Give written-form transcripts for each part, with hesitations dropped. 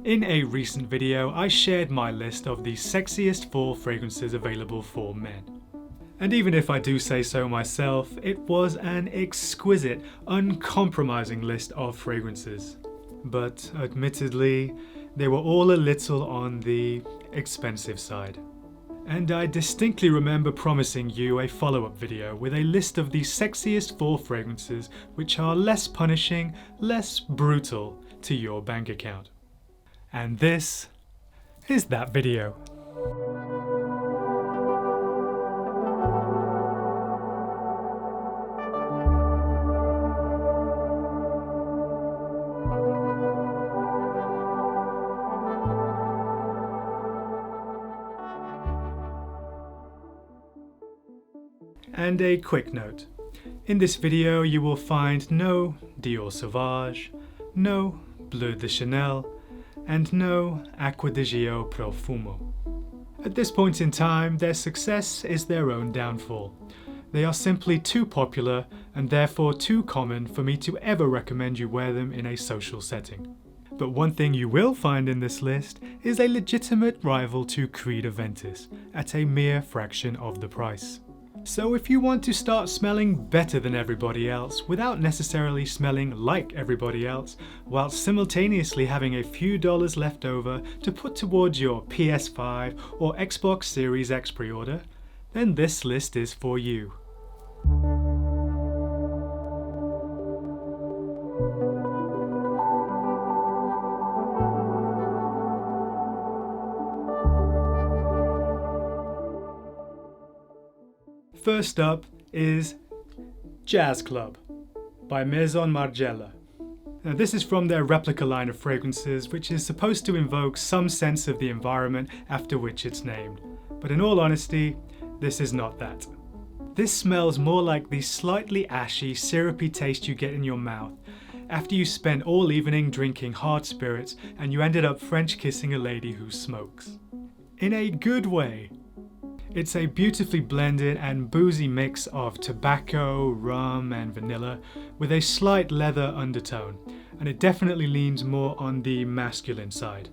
In a recent video, I shared my list of the sexiest fall fragrances available for men. And even if I do say so myself, it was an exquisite, uncompromising list of fragrances. But admittedly, they were all a little on the expensive side. And I distinctly remember promising you a follow-up video with a list of the sexiest fall fragrances which are less punishing, less brutal to your bank account. And this is that video. And a quick note, in this video you will find no Dior Sauvage, no Bleu de Chanel, and no Acqua di Gio Profumo. At this point in time, their success is their own downfall. They are simply too popular and therefore too common for me to ever recommend you wear them in a social setting. But one thing you will find in this list is a legitimate rival to Creed Aventus at a mere fraction of the price. So if you want to start smelling better than everybody else without necessarily smelling like everybody else, while simultaneously having a few dollars left over to put towards your PS5 or Xbox Series X pre-order, then this list is for you. First up is Jazz Club by Maison Margiela. Now this is from their replica line of fragrances, which is supposed to invoke some sense of the environment after which it's named. But in all honesty, this is not that. This smells more like the slightly ashy, syrupy taste you get in your mouth after you spent all evening drinking hard spirits and you ended up French kissing a lady who smokes. In a good way. It's a beautifully blended and boozy mix of tobacco, rum and vanilla with a slight leather undertone, and it definitely leans more on the masculine side.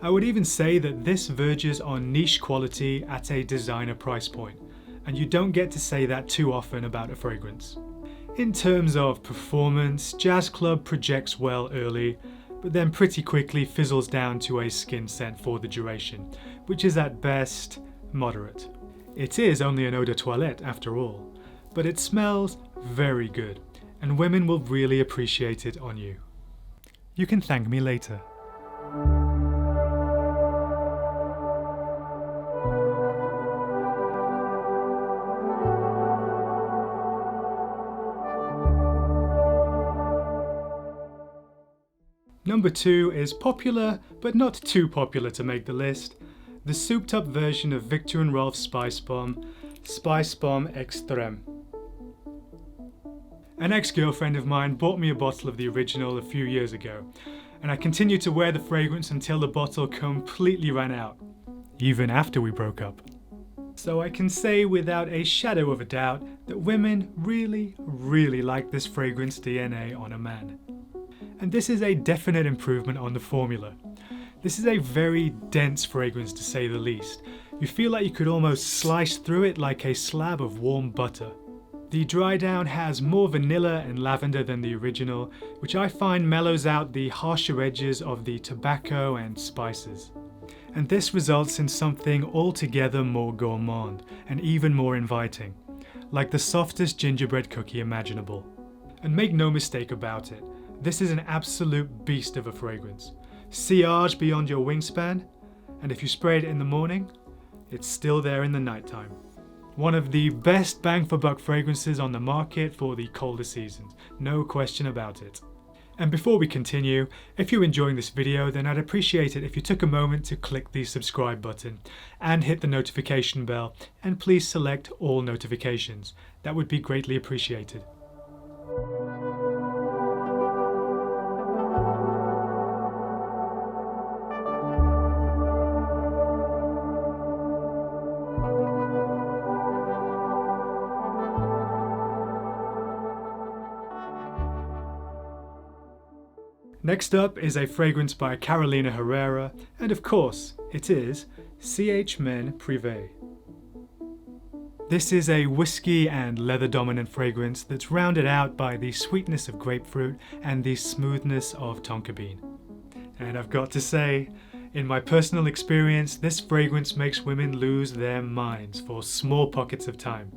I would even say that this verges on niche quality at a designer price point, and you don't get to say that too often about a fragrance. In terms of performance, Jazz Club projects well early, but then pretty quickly fizzles down to a skin scent for the duration, which is at best moderate. It is only an eau de toilette after all, but it smells very good, and women will really appreciate it on you. You can thank me later. Number 2 is popular, but not too popular to make the list. The souped up version of Viktor and Rolf's Spicebomb Extreme. An ex-girlfriend of mine bought me a bottle of the original a few years ago, and I continued to wear the fragrance until the bottle completely ran out, even after we broke up. So I can say without a shadow of a doubt that women really like this fragrance DNA on a man. And this is a definite improvement on the formula. This is a very dense fragrance to say the least. You feel like you could almost slice through it like a slab of warm butter. The dry down has more vanilla and lavender than the original, which I find mellows out the harsher edges of the tobacco and spices. And this results in something altogether more gourmand and even more inviting, like the softest gingerbread cookie imaginable. And make no mistake about it, this is an absolute beast of a fragrance. Sillage beyond your wingspan, and if you sprayed it in the morning, it's still there in the nighttime. One of the best bang for buck fragrances on the market for the colder seasons, no question about it. And before we continue, if you're enjoying this video, then I'd appreciate it if you took a moment to click the subscribe button and hit the notification bell, and please select all notifications. That would be greatly appreciated. Next up is a fragrance by Carolina Herrera, and of course, it is Men Privé. This is a whiskey and leather dominant fragrance that's rounded out by the sweetness of grapefruit and the smoothness of tonka bean. And I've got to say, in my personal experience, this fragrance makes women lose their minds for small pockets of time.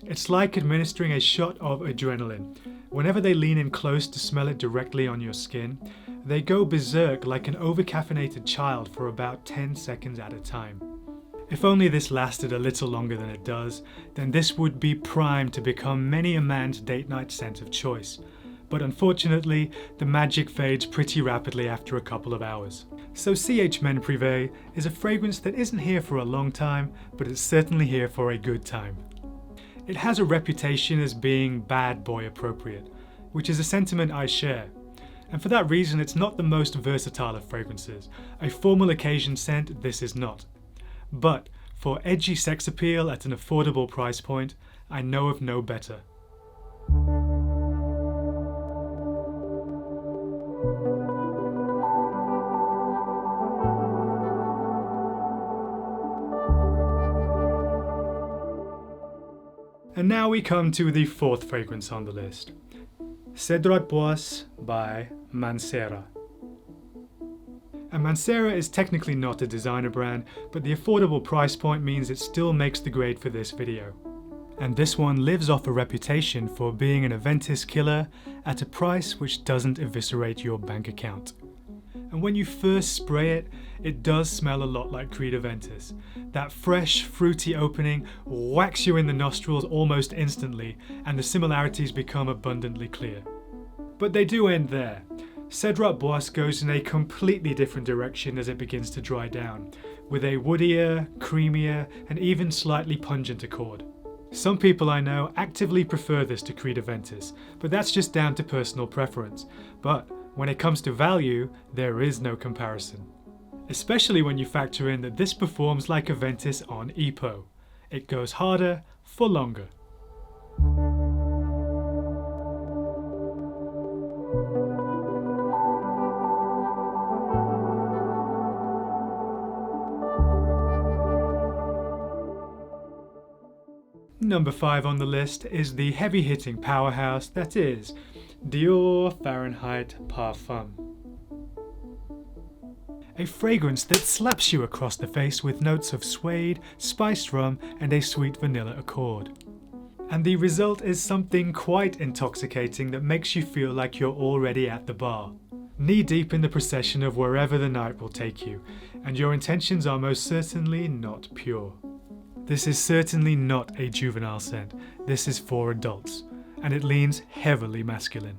It's like administering a shot of adrenaline. Whenever they lean in close to smell it directly on your skin, they go berserk like an overcaffeinated child for about 10 seconds at a time. If only this lasted a little longer than it does, then this would be primed to become many a man's date night scent of choice. But unfortunately, the magic fades pretty rapidly after a couple of hours. So Men Privé is a fragrance that isn't here for a long time, but it's certainly here for a good time. It has a reputation as being bad boy appropriate, which is a sentiment I share. And for that reason, it's not the most versatile of fragrances. A formal occasion scent, this is not. But for edgy sex appeal at an affordable price point, I know of no better. And now we come to the fourth fragrance on the list, Cedrat Boise by Mancera. And Mancera is technically not a designer brand, but the affordable price point means it still makes the grade for this video. And this one lives off a reputation for being an Aventis killer at a price which doesn't eviscerate your bank account. And when you first spray it, it does smell a lot like Creed Aventis. That fresh, fruity opening whacks you in the nostrils almost instantly, and the similarities become abundantly clear. But they do end there. Cedrat Boise goes in a completely different direction as it begins to dry down, with a woodier, creamier, and even slightly pungent accord. Some people I know actively prefer this to Creed Aventis, but that's just down to personal preference. But when it comes to value, there is no comparison. Especially when you factor in that this performs like Aventis on EPO. It goes harder for longer. Number 5 on the list is the heavy-hitting powerhouse that is Dior Fahrenheit Parfum. A fragrance that slaps you across the face with notes of suede, spiced rum, and a sweet vanilla accord. And the result is something quite intoxicating that makes you feel like you're already at the bar, knee-deep in the procession of wherever the night will take you, and your intentions are most certainly not pure. This is certainly not a juvenile scent. This is for adults, and it leans heavily masculine.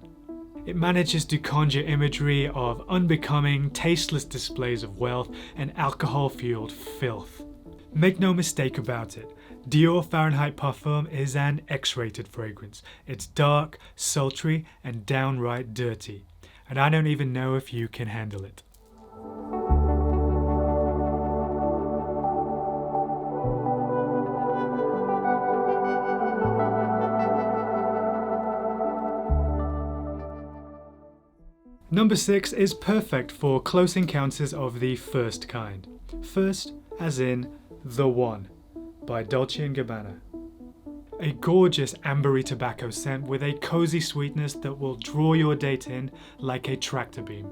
It manages to conjure imagery of unbecoming, tasteless displays of wealth and alcohol-fueled filth. Make no mistake about it, Dior Fahrenheit Parfum is an X-rated fragrance. It's dark, sultry, and downright dirty, and I don't even know if you can handle it. Number 6 is perfect for close encounters of the first kind. First, as in The One by Dolce & Gabbana. A gorgeous ambery tobacco scent with a cozy sweetness that will draw your date in like a tractor beam.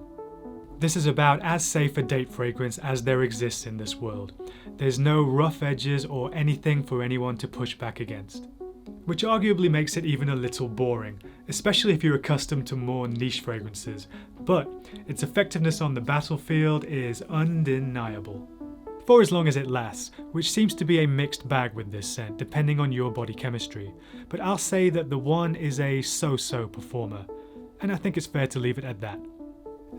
This is about as safe a date fragrance as there exists in this world. There's no rough edges or anything for anyone to push back against, which arguably makes it even a little boring, especially if you're accustomed to more niche fragrances, but its effectiveness on the battlefield is undeniable. For as long as it lasts, which seems to be a mixed bag with this scent depending on your body chemistry, but I'll say that The One is a so-so performer, and I think it's fair to leave it at that.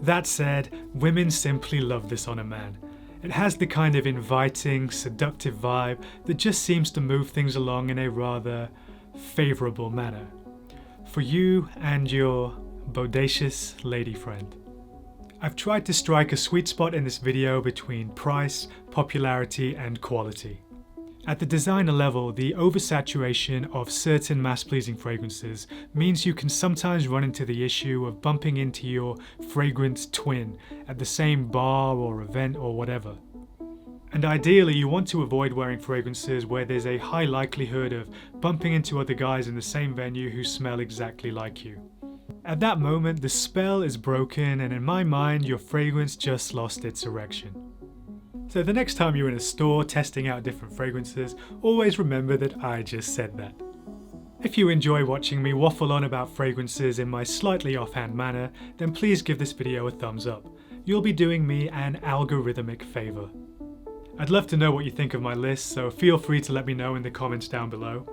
That said, women simply love this on a man. It has the kind of inviting, seductive vibe that just seems to move things along in a rather favourable manner. For you and your bodacious lady friend. I've tried to strike a sweet spot in this video between price, popularity, and quality. At the designer level, the oversaturation of certain mass-pleasing fragrances means you can sometimes run into the issue of bumping into your fragrance twin at the same bar or event or whatever. And ideally, you want to avoid wearing fragrances where there's a high likelihood of bumping into other guys in the same venue who smell exactly like you. At that moment, the spell is broken, and in my mind, your fragrance just lost its erection. So the next time you're in a store testing out different fragrances, always remember that I just said that. If you enjoy watching me waffle on about fragrances in my slightly offhand manner, then please give this video a thumbs up. You'll be doing me an algorithmic favour. I'd love to know what you think of my list, so feel free to let me know in the comments down below.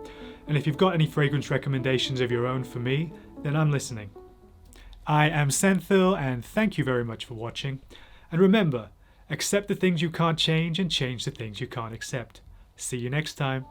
And if you've got any fragrance recommendations of your own for me, then I'm listening. I am SENTHIL, and thank you very much for watching. And remember, accept the things you can't change and change the things you can't accept. See you next time.